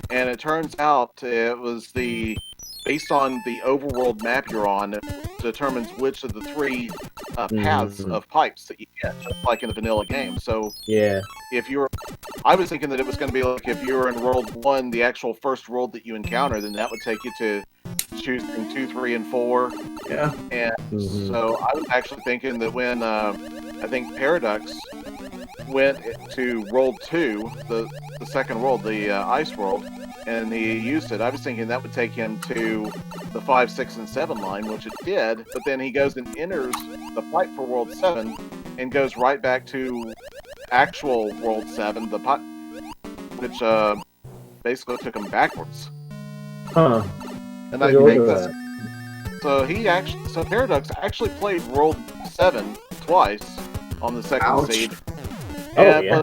and it turns out it was based on the overworld map you're on, it determines which of the three paths of pipes that you get, just like in the vanilla game. So yeah, I was thinking that it was going to be like if you were in World 1, the actual first world that you encounter, then that would take you to choosing 2, 3, and 4. Yeah. And so I was actually thinking that when I think Paradox went to World 2, the second world, the Ice World, and he used it, I was thinking that would take him to the 5, 6, and 7 line, which it did, but then he goes and enters the fight for World 7 and goes right back to actual World 7, which basically took him backwards. Huh. And I think so Paradox actually played World 7 twice on the second seed. Oh, yeah.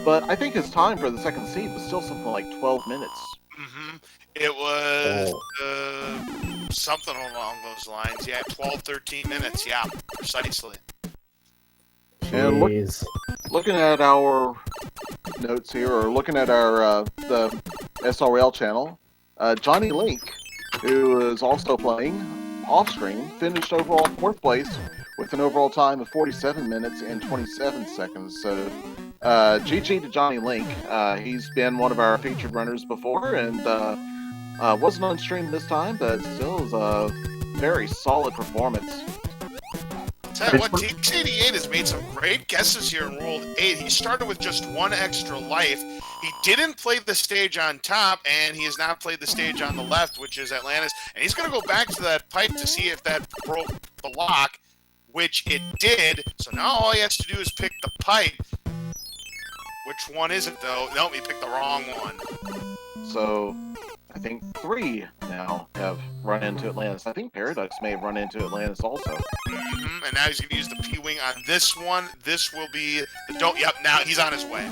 But I think his time for the second seed was still something like 12 minutes. It was something along those lines. Yeah, 12, 13 minutes. Yeah, precisely. And looking at our notes here, or looking at our the SRL channel, Johnny Link, who is also playing off-screen, finished overall 4th place with an overall time of 47 minutes and 27 seconds. So GG to Johnny Link. He's been one of our featured runners before, and wasn't on stream this time, but still is a very solid performance. Tell you what, Teeks88 has made some great guesses here in World 8. He started with just 1 extra life. He didn't play the stage on top, and he has not played the stage on the left, which is Atlantis. And he's going to go back to that pipe to see if that broke the lock, which it did. So now all he has to do is pick the pipe. Which one is it, though? Nope, he picked the wrong one. So I think 3 now have run into Atlantis. I think Paradox may have run into Atlantis also. And now he's going to use the P-Wing on this one. This will be the don't. Yep, now he's on his way.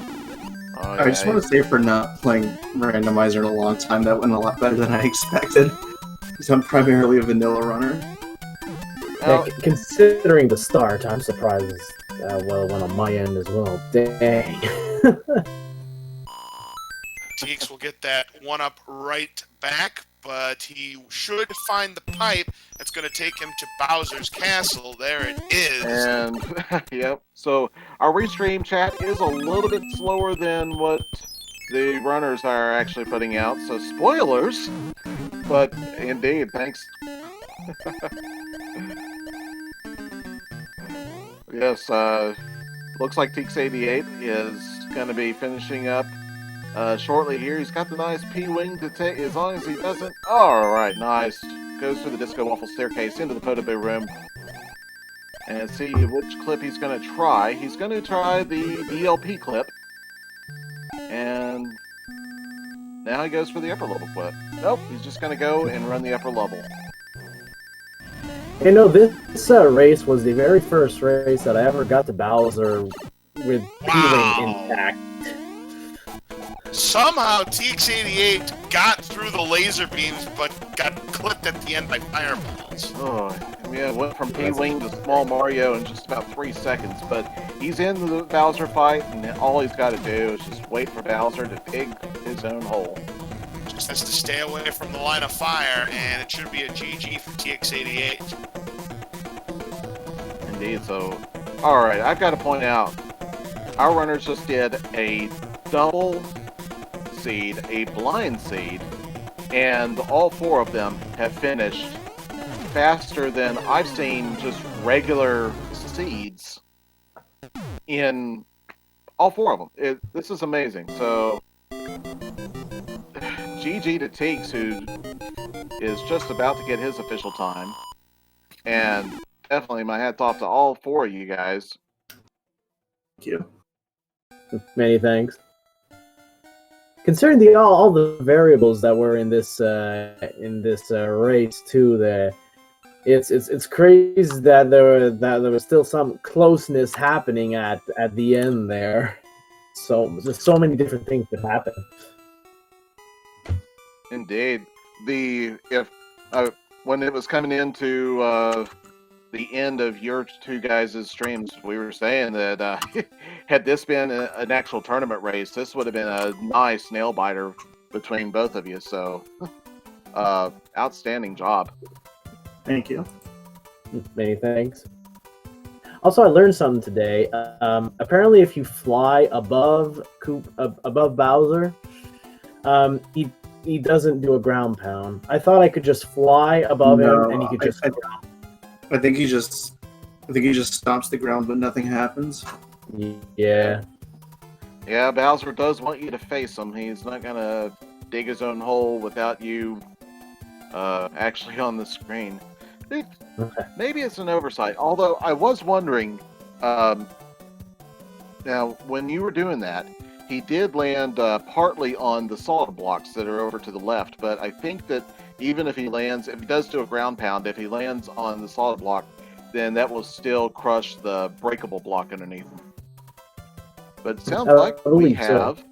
I just want to say, for not playing Randomizer in a long time, that went a lot better than I expected. because I'm primarily a vanilla runner. Now, Considering the start, I'm surprised well went on my end as well. Dang. Teeks will get that one up right back, but he should find the pipe that's going to take him to Bowser's Castle. There it is. and yep. So our restream chat is a little bit slower than what the runners are actually putting out. So spoilers, but indeed, thanks. Yes, looks like Teeks88 is going to be finishing up shortly here. He's got the nice P-wing to take, as long as he doesn't. All right, nice. Goes through the Disco Waffle staircase into the Potable room. And see which clip he's going to try. He's going to try the DLP clip. And now he goes for the upper level clip. Nope, he's just going to go and run the upper level. You know, this race was the very first race that I ever got to Bowser with P-wing intact. Somehow Teeks88 got through the laser beams, but got clipped at the end by fireballs. Oh, yeah, went from P-wing to small Mario in just about 3 seconds. But he's in the Bowser fight, and all he's got to do is just wait for Bowser to dig his own hole. Just has to stay away from the line of fire, and it should be a GG for Teeks88. Indeed, so... Alright, I've got to point out, our runners just did a double seed, a blind seed, and all 4 of them have finished faster than I've seen just regular seeds in all 4 of them. This is amazing. So, GG to Teeks, who is just about to get his official time, and definitely my hat's off to all 4 of you guys. Thank you. Many thanks. Considering all the variables that were in this race too, it's crazy that there was still some closeness happening at the end there. So just so many different things that happen. Indeed, when it was coming into the end of your 2 guys' streams, we were saying that had this been an actual tournament race, this would have been a nice nail biter between both of you. So, outstanding job. Thank you. Many thanks. Also, I learned something today. Apparently, if you fly above Bowser, he doesn't do a ground pound. I thought I could just fly above him and he could just. I think he just stomps the ground, but nothing happens. Yeah. Yeah, Bowser does want you to face him. He's not gonna dig his own hole without you actually on the screen. Maybe it's an oversight. Although I was wondering, now when you were doing that, he did land partly on the solid blocks that are over to the left. But I think that even if he does do a ground pound, if he lands on the solid block, then that will still crush the breakable block underneath him. But it sounds like we have.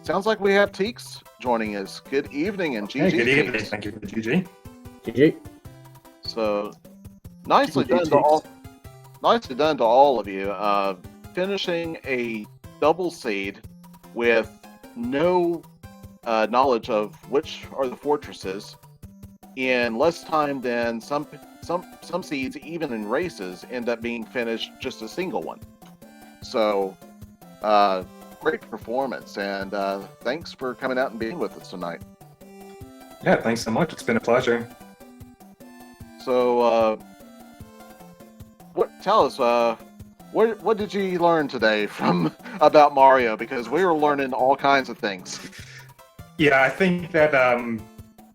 Sounds like we have Teeks joining us. Good evening and GG. Hey, good evening. Teeks. Thank you for the GG. GG. So nicely done to all. Nicely done to all of you. Finishing a double seed with no knowledge of which are the fortresses in less time than some seeds, even in races, end up being finished just a single one. So, great performance, and thanks for coming out and being with us tonight. Yeah, thanks so much. It's been a pleasure. So, tell us, what did you learn today about Mario? Because we were learning all kinds of things. Yeah, I think that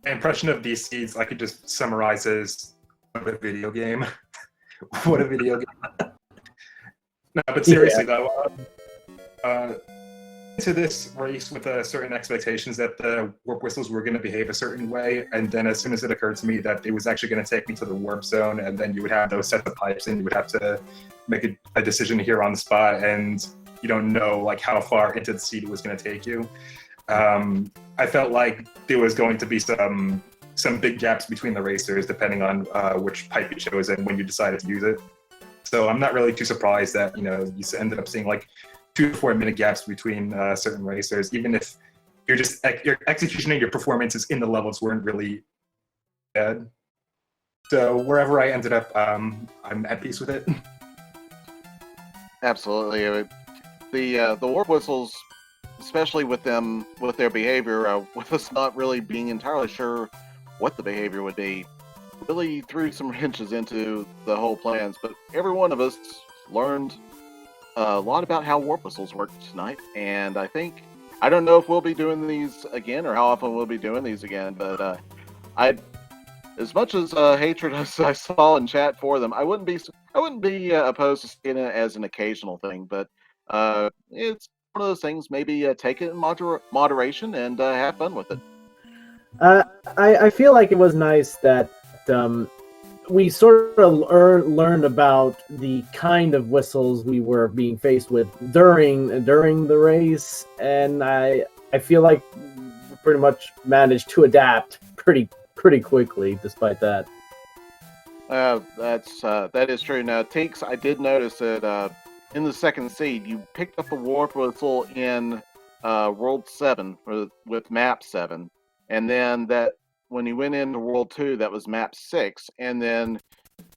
impression of these seeds I could just summarize as what a video game. What a video game. No, but seriously though, into this race with certain expectations that the warp whistles were going to behave a certain way, and then as soon as it occurred to me that it was actually going to take me to the warp zone, and then you would have those sets of pipes, and you would have to make a decision here on the spot, and you don't know like how far into the seed it was going to take you. I felt like there was going to be some big gaps between the racers depending on which pipe you chose and when you decided to use it. So I'm not really too surprised that you ended up seeing like 2 to 4 minute gaps between certain racers, even if your execution and your performances in the levels weren't really bad. So wherever I ended up, I'm at peace with it. Absolutely. The warp whistles, especially with their behavior, with us not really being entirely sure what the behavior would be, really threw some wrenches into the whole plans. But every one of us learned a lot about how warp whistles work tonight, and I don't know if we'll be doing these again or how often we'll be doing these again, but as much as hatred as I saw in chat for them, I wouldn't be opposed to seeing it as an occasional thing. But it's one of those things. Maybe take it in moderation and have fun with it. I feel like it was nice that we sort of learned about the kind of whistles we were being faced with during the race, and I feel like we pretty much managed to adapt pretty quickly despite that. That is true. Now, Teeks, I did notice that in the second seed, you picked up a warp whistle in World 7 with Map 7, and then that when you went into World 2, that was Map 6, and then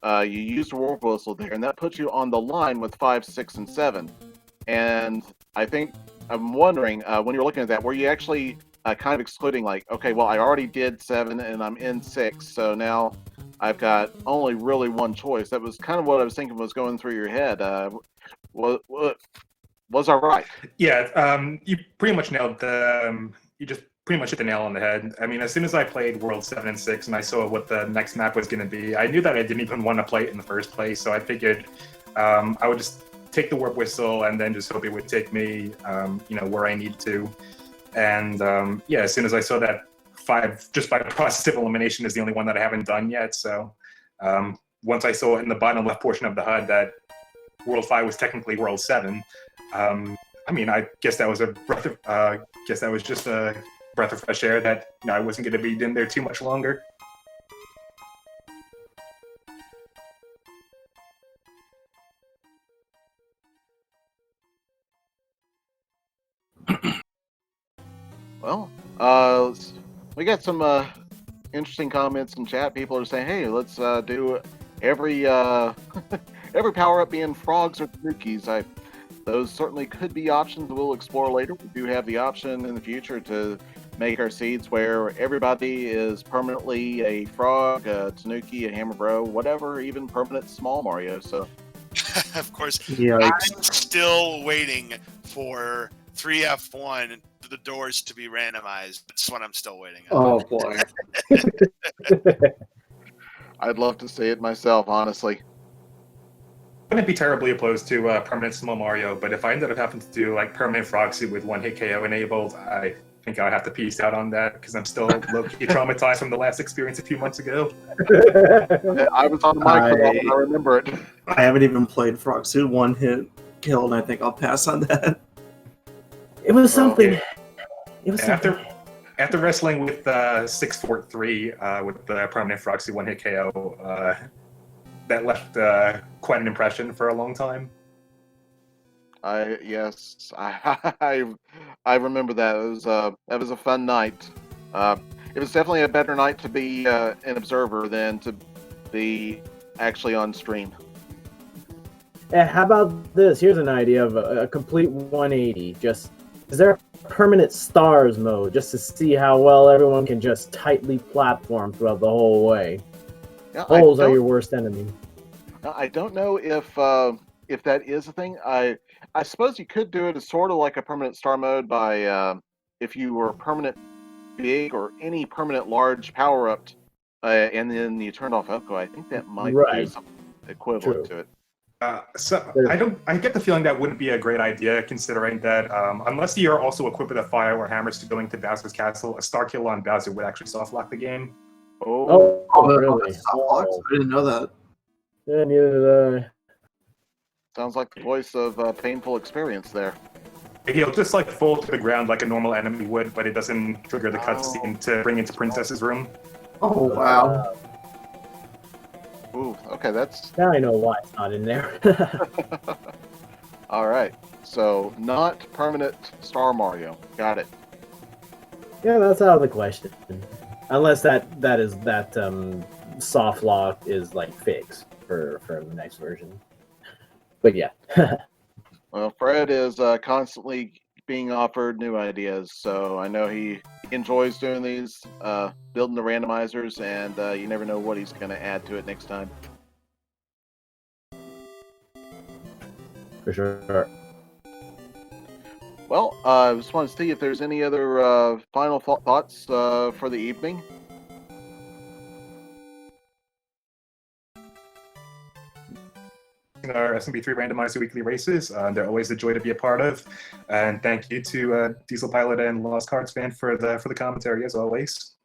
you used a warp whistle there, and that puts you on the line with 5, 6, and 7. And I'm wondering, when you're looking at that, were you actually kind of excluding, like, okay, well, I already did 7 and I'm in 6, so now I've got only really one choice? That was kind of what I was thinking was going through your head. Was I right? Yeah, you pretty much nailed you just pretty much hit the nail on the head. I mean, as soon as I played World 7 and 6 and I saw what the next map was going to be, I knew that I didn't even want to play it in the first place, so I figured I would just take the warp whistle and then just hope it would take me, where I need to. And as soon as I saw that 5, just by process of elimination, is the only one that I haven't done yet. So once I saw in the bottom left portion of the HUD that World 5 was technically World 7, I guess that was just a breath of fresh air that I wasn't going to be in there too much longer. Well, we got some interesting comments in chat. People are saying, "Hey, let's do every every power up being frogs or tanukis." Those certainly could be options we'll explore later. We do have the option in the future to make our seeds where everybody is permanently a frog, a tanuki, a hammer bro, whatever, even permanent small Mario. So, of course, Yikes. I'm still waiting for 3F1 the doors to be randomized. That's what I'm still waiting on. Oh boy. I'd love to see it myself, honestly. I wouldn't be terribly opposed to permanent small Mario, but if I ended up having to do like permanent frog suit with 1-hit KO enabled, I think I'd have to piece out on that because I'm still low-key traumatized from the last experience a few months ago. I was on the mic for that, and I remember it. I haven't even played Frog Suit 1-hit kill, and I think I'll pass on that. It was something. Yeah. It was something. After wrestling with 643 with the permanent frog suit 1-hit KO, that left quite an impression for a long time. I remember that. That was a fun night. It was definitely a better night to be an observer than to be actually on stream. Yeah, how about this? Here's an idea of a complete 180. Is there a permanent stars mode just to see how well everyone can just tightly platform throughout the whole way? Yeah, Holes are your worst enemy. I don't know if that is a thing. I suppose you could do it as sort of like a permanent star mode by if you were permanent big or any permanent large power up, and then you turned off Echo. I think that might be something equivalent to it. I get the feeling that wouldn't be a great idea, considering that unless you're also equipped with a fire or hammers to go into Bowser's castle, a star kill on Bowser would actually soft lock the game. Oh, really? I didn't know that. Yeah, neither did I. Sounds like the voice of painful experience there. He'll just like fall to the ground like a normal enemy would, but it doesn't trigger the cutscene to bring into Princess's room. Oh wow. Ooh, okay, that's Now I know why it's not in there. all right. So not permanent Star Mario. Got it. Yeah, that's out of the question. Unless that soft lock is like fixed for the next version. But yeah. Well, Fred is constantly being offered new ideas, so I know he enjoys doing these, building the randomizers, and you never know what he's going to add to it next time. For sure. Well, I just want to see if there's any other final thoughts for the evening. In our SMB3 randomizer weekly races. They're always a joy to be a part of. And thank you to Diesel Pilot and Lost Cards Fan for the commentary as always.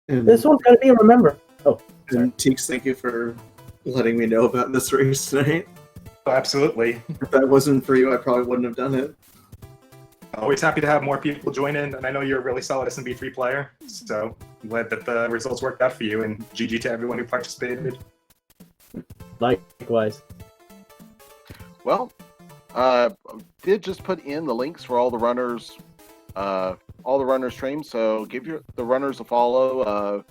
And, This one's gonna be a remember. Oh, and Teeks, thank you for letting me know about this race tonight. Oh, absolutely. If that wasn't for you, I probably wouldn't have done it. Always happy to have more people join in, and I know you're a really solid SMB3 player, so I'm glad that the results worked out for you, and GG to everyone who participated. likewise. Well, did just put in the links for all the runners streams. So give the runners a follow.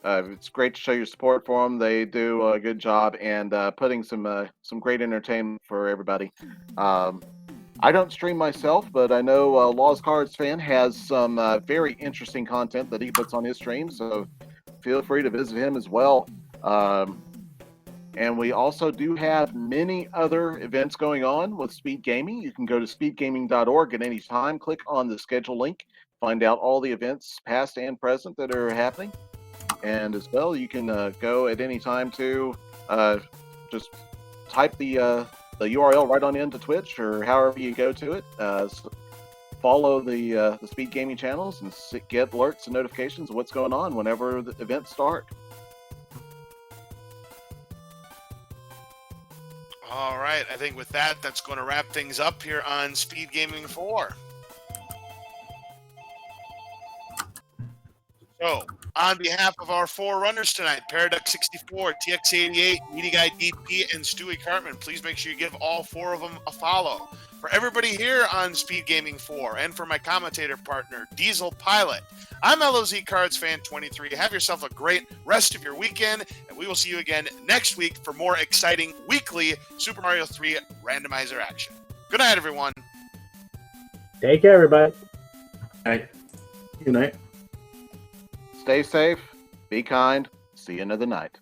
It's great to show your support for them. They do a good job and putting some great entertainment for everybody. I don't stream myself, but I know Lost Cards Fan has some very interesting content that he puts on his stream. So feel free to visit him as well. And we also do have many other events going on with Speed Gaming. You can go to speedgaming.org at any time, click on the schedule link, find out all the events, past and present, that are happening. And as well, you can go at any time to just type the URL right on into Twitch or however you go to it. Follow the Speed Gaming channels and get alerts and notifications of what's going on whenever the events start. All right, I think with that, that's going to wrap things up here on Speed Gaming 4. So, on behalf of our four runners tonight, Paradox 64, TX88, Meaty Guy DP, and Stewie Cartman, please make sure you give all four of them a follow. For everybody here on Speed Gaming 4, and for my commentator partner, Diesel Pilot, I'm LOZ Cards Fan 23. Have yourself a great rest of your weekend, and we will see you again next week for more exciting weekly Super Mario 3 randomizer action. Good night, everyone. Take care, everybody. Hey. Good night. Stay safe, be kind, see you another night.